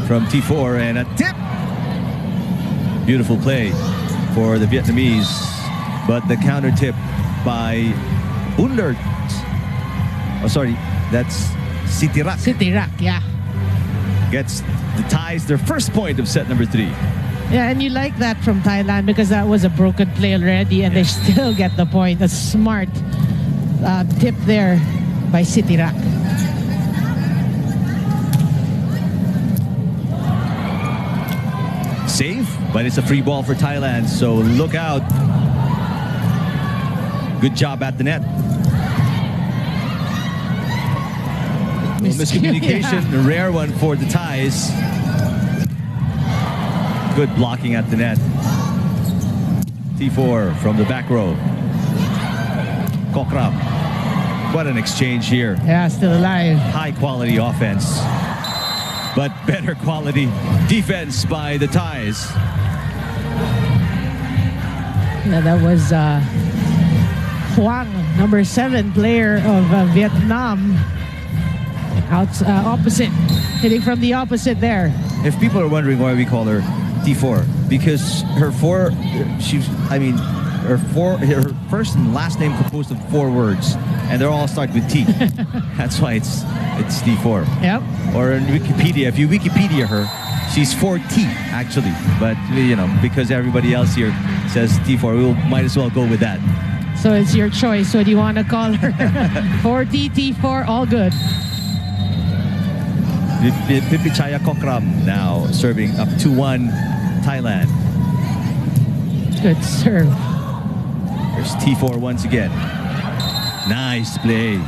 from T4 and a tip. Beautiful play for the Vietnamese, but the counter tip by Unlert. Oh, sorry, that's Sitirak. Sitirak, yeah. Gets the Thais their first point of set number 3. Yeah, and you like that from Thailand because that was a broken play already and they still get the point. A smart tip there by Sitirak. Save, but it's a free ball for Thailand, so look out. Good job at the net. Miscommunication, a rare one for the Thais. Good blocking at the net. T4 from the back row. Kokram. What an exchange here. Yeah, still alive. High quality offense. but better quality defense by the Thais. Yeah, that was Huang, number 7 player of Vietnam. Opposite, hitting from the opposite there. If people are wondering why we call her T4, because her first and last name composed of 4 words, and they all start with T. That's why it's T4. Yep. Or in Wikipedia, if you Wikipedia her, she's 4T actually. But because everybody else here says T4, we might as well go with that. So it's your choice. What do you want to call her? 4T, T4, all good. Pipichaya Kokram now serving up 2-1 Thailand. Good serve. There's T4 once again. Nice play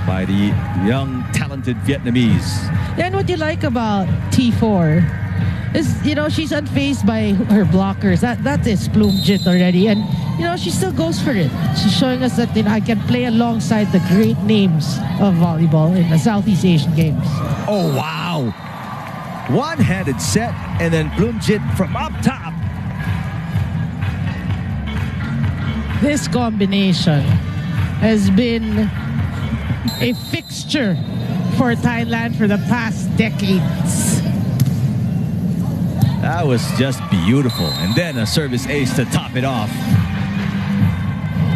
by the young, talented Vietnamese. And what you like about T4 is, she's unfazed by her blockers. That is Plumjit already. And, she still goes for it. She's showing us that, I can play alongside the great names of volleyball in the Southeast Asian Games. Oh, wow. One-handed set, and then Plumjit from up top. This combination has been a fixture for Thailand for the past decades. That was just beautiful. And then a service ace to top it off.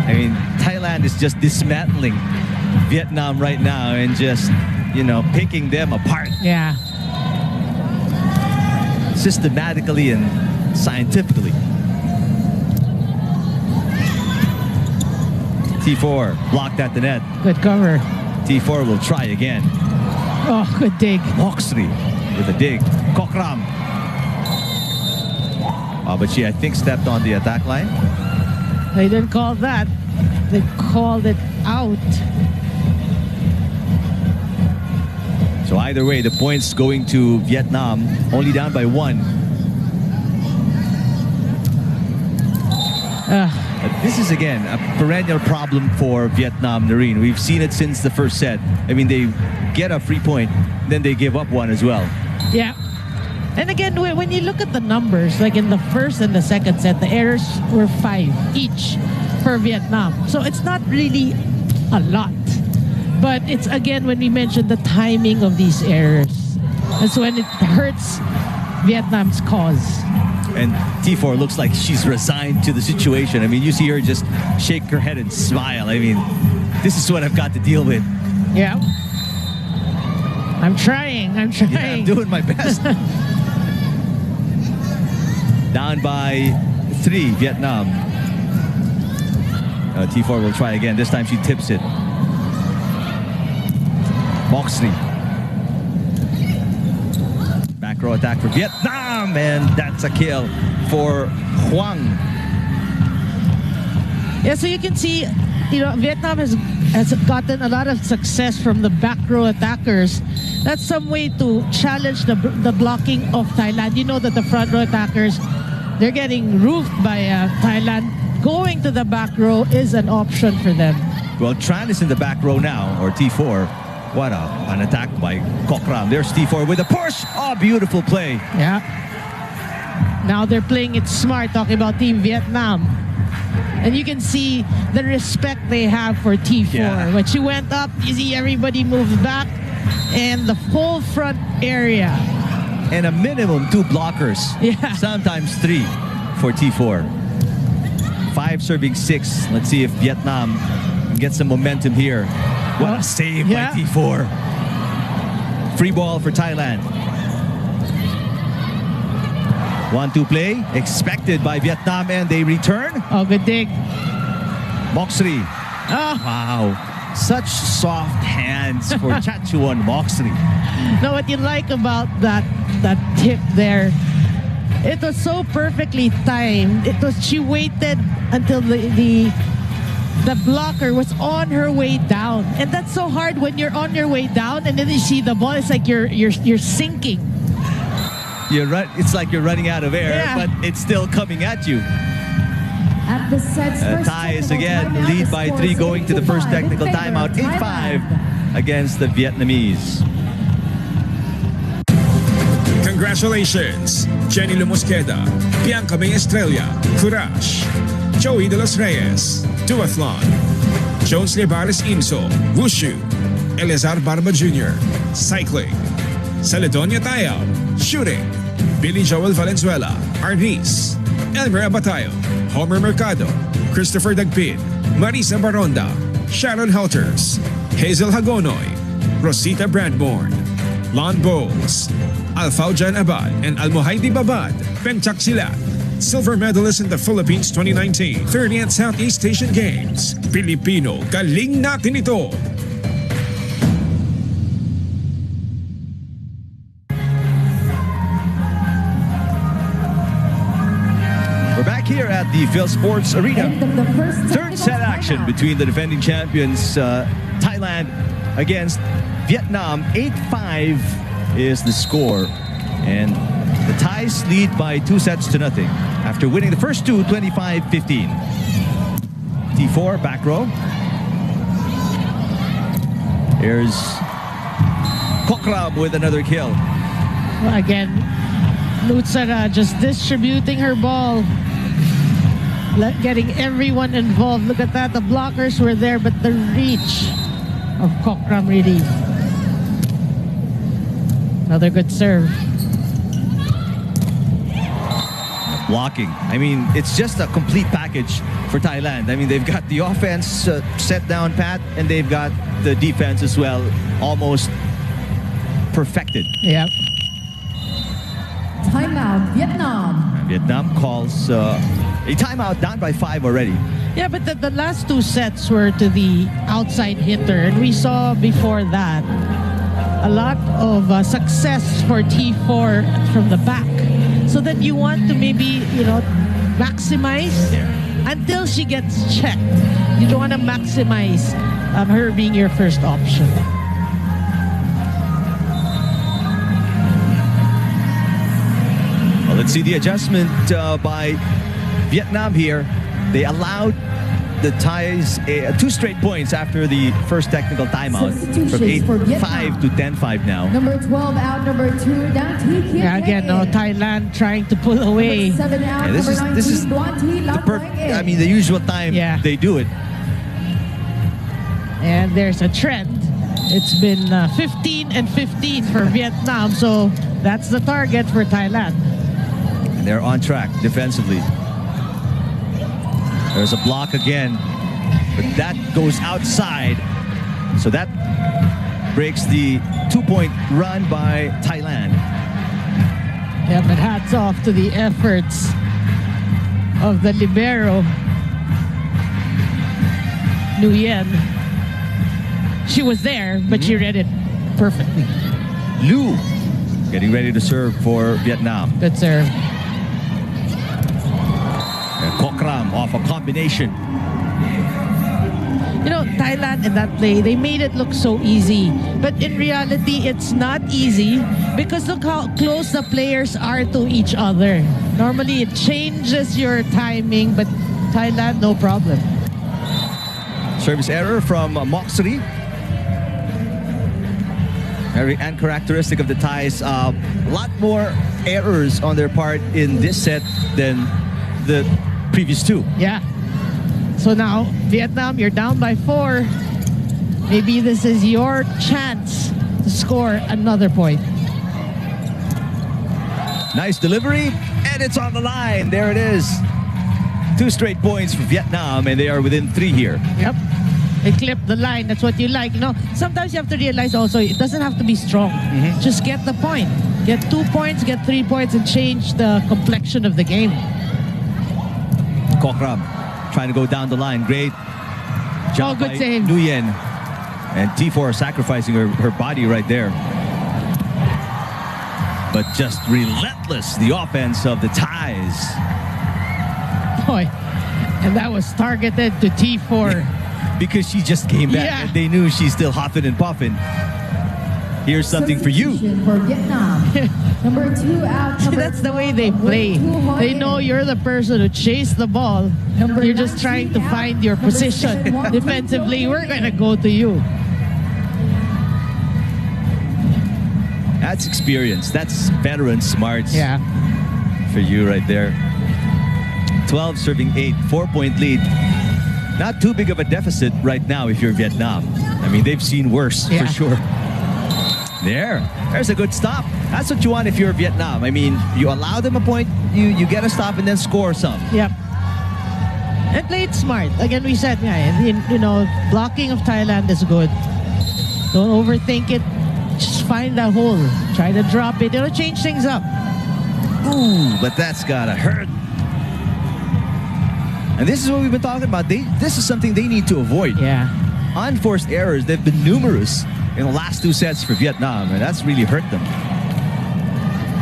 I mean, Thailand is just dismantling Vietnam right now and just, picking them apart. Yeah. Systematically and scientifically. T4 blocked at the net. Good cover. T4 will try again. Oh, good dig. Moxley with a dig. Kokram. But she, I think, stepped on the attack line. They didn't call that. They called it out. So either way, the points going to Vietnam, only down by 1. This is, again, a perennial problem for Vietnam, Noreen. We've seen it since the first set. I mean, they get a free point, then they give up one as well. Yeah. And again, when you look at the numbers, like in the first and the second set, the errors were 5 each for Vietnam. So it's not really a lot. But it's, again, when we mentioned the timing of these errors, that's when it hurts Vietnam's cause. And T4 looks like she's resigned to the situation. I mean, you see her just shake her head and smile. I mean, this is what I've got to deal with. Yeah. I'm trying. Yeah, I'm doing my best. Down by 3, Vietnam. T4 will try again. This time she tips it. Moxley. Back row attack for Vietnam, and that's a kill for Huang. Yeah, so you can see, Vietnam has gotten a lot of success from the back row attackers. That's some way to challenge the blocking of Thailand. You know that the front row attackers, they're getting roofed by Thailand. Going to the back row is an option for them. Well, Tran is in the back row now, or T4. What an attack by Kokram. There's T4 with a push. Oh, beautiful play. Yeah. Now they're playing it smart, talking about Team Vietnam. And you can see the respect they have for T4. Yeah. When she went up, you see everybody moved back. And the whole front area. And a minimum 2 blockers. Yeah. Sometimes 3 for T4. 5 serving 6. Let's see if Vietnam can get some momentum here. What a save by T4. Free ball for Thailand. 1-2 play expected by Vietnam, and they return. Oh, good dig. Moxley. Oh. Wow. Such soft hands for Chachuan Moxley. Now, what you like about that tip there, it was so perfectly timed. She waited until the blocker was on her way down, and that's so hard when you're on your way down and then you see the ball. It's like you're sinking. It's like you're running out of air, but it's still coming at you. At the set's first Thais technical again timeout, lead the by score 3 is going to the first 85 in technical favor timeout. of 8-5 Thailand. against the Vietnamese. Congratulations, Jenny Lumosqueda, Bianca May Estrella, Courage, Joey De Los Reyes, Duathlon, Jones Lebares Inso, Wushu, Eleazar Barba Jr., Cycling, Celedonia Tayao, Shooting, Billy Joel Valenzuela, Arnis, Elmer Abatayo, Homer Mercado, Christopher Dagpin, Marisa Baronda, Sharon Helters, Hazel Hagonoy, Rosita Brandborn, Lon Bowles, Alfaujan Abad, and Almohaidi Babad, Penchak Silat, silver medalist in the Philippines 2019 30th Southeast Asian Games. Pilipino, galing natin ito! We're back here at the Phil Sports Arena. Third set action between the defending champions Thailand against Vietnam. 8-5 is the score. And the Thais lead by 2-0 after winning the first two, 25-15. T4, back row. Here's Kokram with another kill. Again, Nutsara just distributing her ball. Getting everyone involved. Look at that. The blockers were there, but the reach of Kokram really. Another good serve. Blocking. I mean, it's just a complete package for Thailand. I mean, they've got the offense set down pat, and they've got the defense as well, almost perfected. Yep. Timeout, Vietnam. And Vietnam calls a timeout, down by 5 already. Yeah, but the last two sets were to the outside hitter, and we saw before that a lot of success for T4 from the back. So that you want to maybe, maximize until she gets checked. You don't want to maximize her being your first option. Well, let's see the adjustment by Vietnam here. They allowed the Thais 2 straight points after the first technical timeout, from 8-5 to 10-5 now. Number 12 out, number 2 down. Yeah, again, Thailand trying to pull away. 7 out, this is the usual time they do it. And there's a trend. It's been 15 and 15 for Vietnam, so that's the target for Thailand. And they're on track defensively. There's a block again, but that goes outside. So that breaks the 2-point run by Thailand. Yeah, but hats off to the efforts of the libero, Nguyen. She was there, but she read it perfectly. Liu getting ready to serve for Vietnam. Good serve. Kokram off a combination. Thailand in that play, they made it look so easy. But in reality, it's not easy because look how close the players are to each other. Normally, it changes your timing, but Thailand, no problem. Service error from Moxley. Very uncharacteristic of the Thais. A lot more errors on their part in this set than the previous two. Yeah. So now, Vietnam, you're down by 4. Maybe this is your chance to score another point. Nice delivery, and it's on the line. There it is. 2 straight points for Vietnam, and they are within 3 here. Yep. They clip the line. That's what you like. Sometimes you have to realize also, it doesn't have to be strong. Just get the point. Get 2 points, get 3 points, and change the complexion of the game. Kokram trying to go down the line. Great job good by save. Nguyen. And T4 sacrificing her body right there. But just relentless, the offense of the Thais. Boy, and that was targeted to T4. Because she just came back and they knew she's still huffing and puffing. Here's something for you. For Vietnam. Number 2 out. That's the way they play. They know you're the person who chase the ball. You're just trying to find your position. Defensively, we're going to go to you. That's experience. That's veteran smarts. Yeah. For you right there. 12 serving 8, 4-point lead. Not too big of a deficit right now if you're Vietnam. I mean, they've seen worse for sure. There's a good stop. That's what you want if you're Vietnam. I mean, you allow them a point, you get a stop and then score some. Yep. And play it smart. Again, we said, blocking of Thailand is good. Don't overthink it. Just find a hole. Try to drop it. It'll change things up. Ooh, but that's gotta hurt. And this is what we've been talking about. This is something they need to avoid. Yeah. Unforced errors, they've been numerous in the last 2 sets for Vietnam, and that's really hurt them.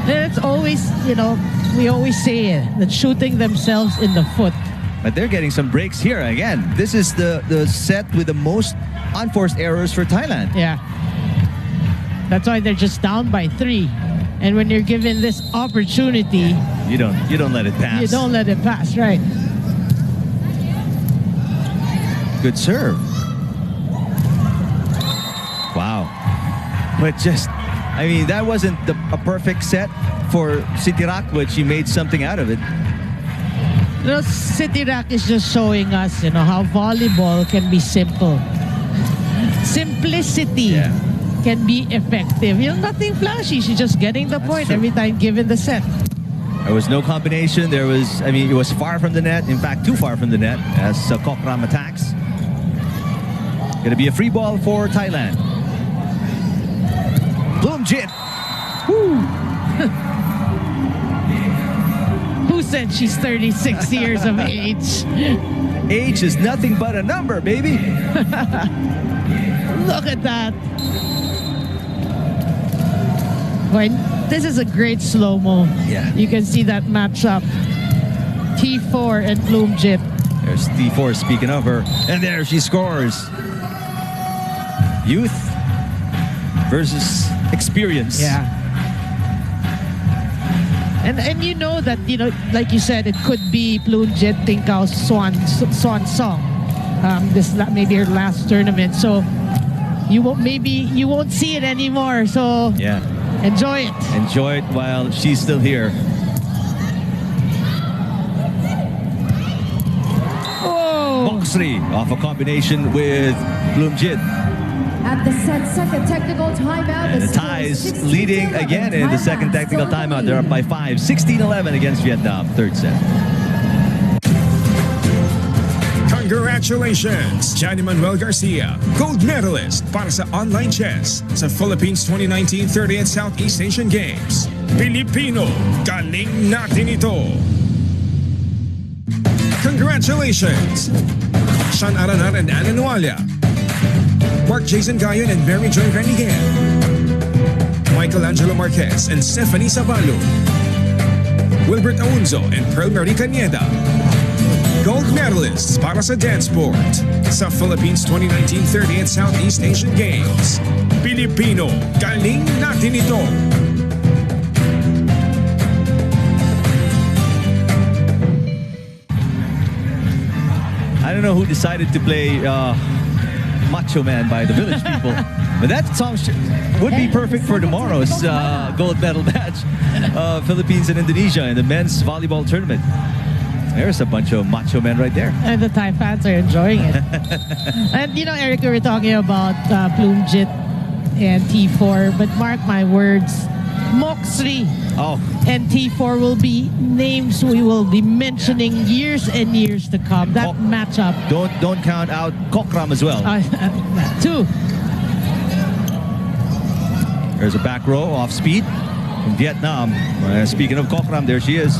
And it's always, we always say it, that shooting themselves in the foot. But they're getting some breaks here. Again, this is the set with the most unforced errors for Thailand. Yeah. That's why they're just down by 3. And when you're given this opportunity, you don't let it pass. You don't let it pass, right? Good serve. Wow. But that wasn't a perfect set for Sitirak, but she made something out of it. Sitirak is just showing us, how volleyball can be simple. Simplicity can be effective. Nothing flashy. She's just getting the point every time given the set. There was no combination. It was far from the net. In fact, too far from the net as Kokram attacks. Gonna be a free ball for Thailand. Bloomjit. Who said she's 36 years of age? Age is nothing but a number, baby. Look at that. Boy, this is a great slow-mo. Yeah. You can see that matchup. T4 and Bloomjit. There's T4 speaking of her. And there she scores. Youth versus experience. Yeah. And you know that, like you said, it could be Bloomjit Tingkao's swan song. Maybe her last tournament. So you won't see it anymore. So enjoy it. Enjoy it while she's still here. Oh! Moxley off a combination with Bloomjit. At the second technical timeout, and the Thais leading again in the second technical timeout. They're up by 5, 16-11 against Vietnam. Third set. Congratulations, Johnny Manuel Garcia, gold medalist para sa online chess sa Philippines 2019 30th Southeast Asian Games. Pilipino, galing natin ito. Congratulations, Sean Aranar and Ana Nualia, Mark Jason Gayon and Mary Joy Renigan, Michelangelo Marquez and Stephanie Sabalo, Wilbert Aunzo and Pearl Marie Cañeda. Gold medalists para sa dance sport sa Philippines 2019 30th Southeast Asian Games. Pilipino, galing natin ito. I don't know who decided to play Macho Man by the Village People, but that song would be perfect for tomorrow's gold medal match, Philippines and Indonesia in the men's volleyball tournament. There's a bunch of macho men right there. And the Thai fans are enjoying it. And Eric, we were talking about Bloomjit and T4, but mark my words, Moxley and T4 will be names we will be mentioning years and years to come. That matchup. Don't count out Kokram as well. Two. There's a back row off speed from Vietnam. Speaking of Kokram, there she is.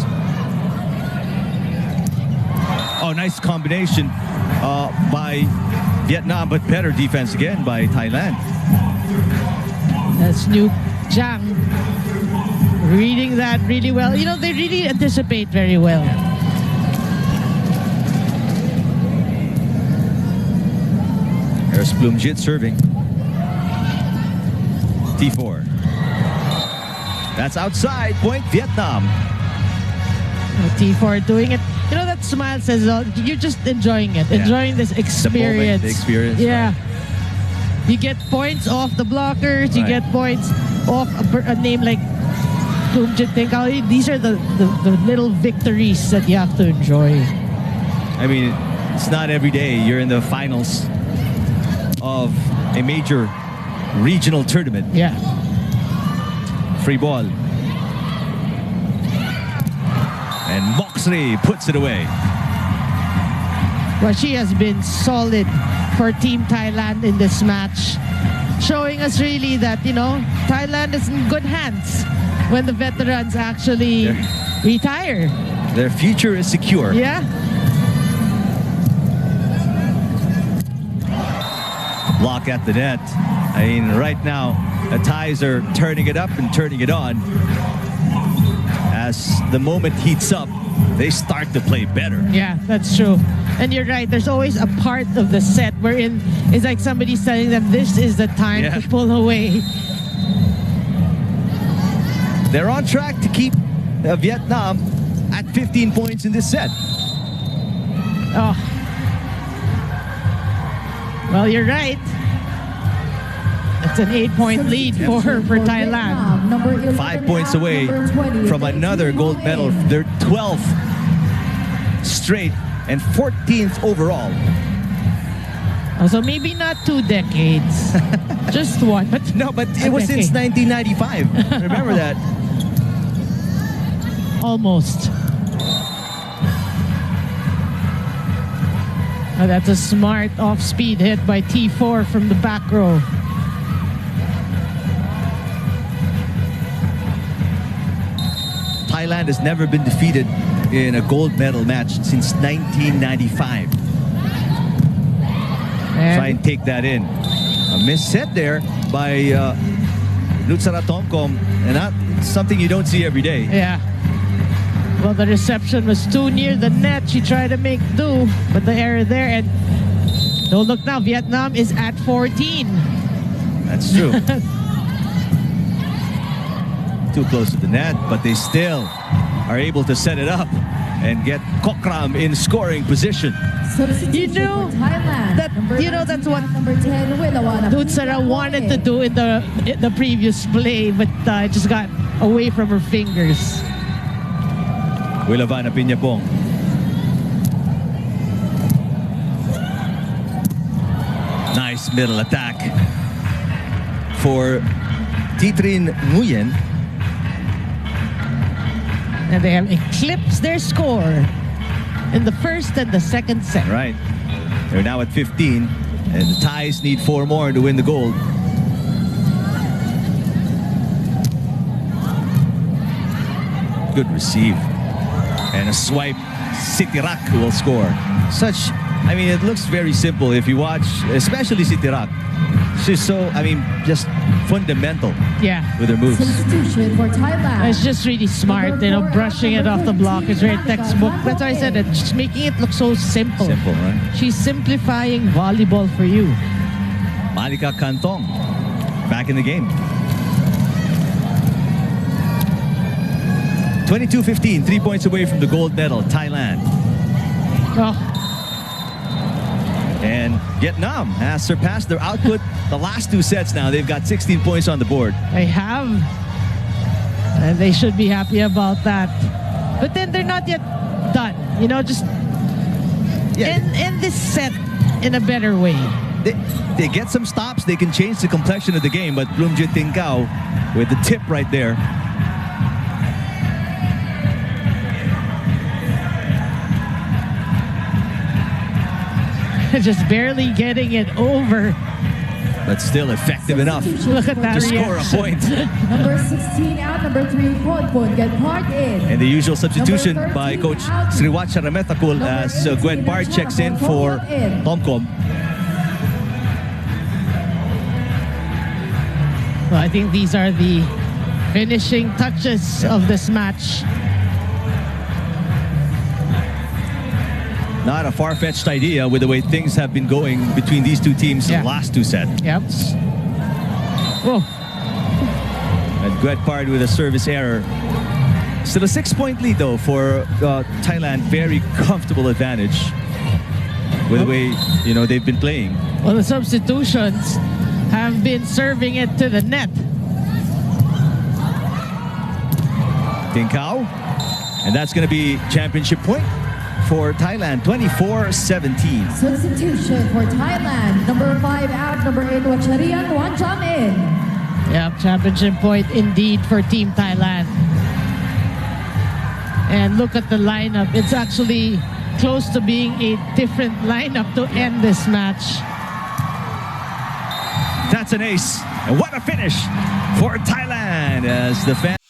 Oh, nice combination by Vietnam, but better defense again by Thailand. That's New Jang reading that really well. They really anticipate very well. There's Bloomjit serving. T4. That's outside. Point Vietnam. T4 doing it. That smile says you're just enjoying it, enjoying this experience. The experience. Yeah. Right. You get points off the blockers, you get points off a name like Tinkao, these are the little victories that you have to enjoy. I mean, it's not every day you're in the finals of a major regional tournament. Yeah. Free ball. And Moxley puts it away. Well, she has been solid for Team Thailand in this match, showing us really that, Thailand is in good hands when the veterans actually retire. Their future is secure. Yeah. Block at the net. I mean, right now, the Thais are turning it up and turning it on. As the moment heats up, they start to play better. Yeah, that's true. And you're right, there's always a part of the set wherein it's like somebody's telling them this is the time to pull away. They're on track to keep Vietnam at 15 points in this set. Oh. Well, you're right. It's an 8-point lead for Thailand. 5 points away from another gold medal. Their 12th straight and 14th overall. So maybe not 2 decades, just one. But no, but it was since 1995. Remember that? Almost. Oh, that's a smart off-speed hit by T4 from the back row. Thailand has never been defeated in a gold medal match since 1995. Try and take that in. A missed set there by Nutsara Tomkom, and that's something you don't see every day. Yeah. Well, the reception was too near the net. She tried to make do, but the error there. And don't look now, Vietnam is at 14. That's true. Too close to the net, but they still are able to set it up and get Kokram in scoring position. You know that that's what Nutsara wanted to do in the previous play, but it just got away from her fingers. Wilavana Piñapong. Nice middle attack for Titrin Nguyen. And they have eclipsed their score in the first and the second set. Right. They're now at 15, and the Thais need 4 more to win the gold. Good receive. And a swipe. Sitirak will score. I mean, it looks very simple if you watch, especially Sitirak. She's so, just fundamental with her moves. Substitution for Thailand. It's just really smart, brushing it off the block is very textbook. That's why I said it, just making it look so simple. Simple, right? She's simplifying volleyball for you. Malika Kantong, back in the game. 22-15, 3 points away from the gold medal, Thailand. Oh. And Vietnam has surpassed their output the last 2 sets now. They've got 16 points on the board. They have. And they should be happy about that. But then they're not yet done. Just end this set in a better way. They get some stops. They can change the complexion of the game. But Bloomjit Tinkao with the tip right there. Just barely getting it over. But still effective enough Look at that to score a point. Number 16 out, number 3, Ponpon get part in. And the usual substitution by Coach Sriwat Sharametakul as Gwen Bard checks in for Tomkom. Well, I think these are the finishing touches of this match. Not a far-fetched idea with the way things have been going between these 2 teams in the last 2 sets. Yep. Whoa. And Guetpard with a service error. Still a 6-point lead though for Thailand. Very comfortable advantage with the way they've been playing. Well, the substitutions have been serving it to the net. Tinkao. And that's going to be championship point for Thailand, 24-17. Substitution for Thailand. Number 5 out, number 8, Wacharian Wanjamin. Yeah, championship point indeed for Team Thailand. And look at the lineup. It's actually close to being a different lineup to end this match. That's an ace. And what a finish for Thailand as the fans.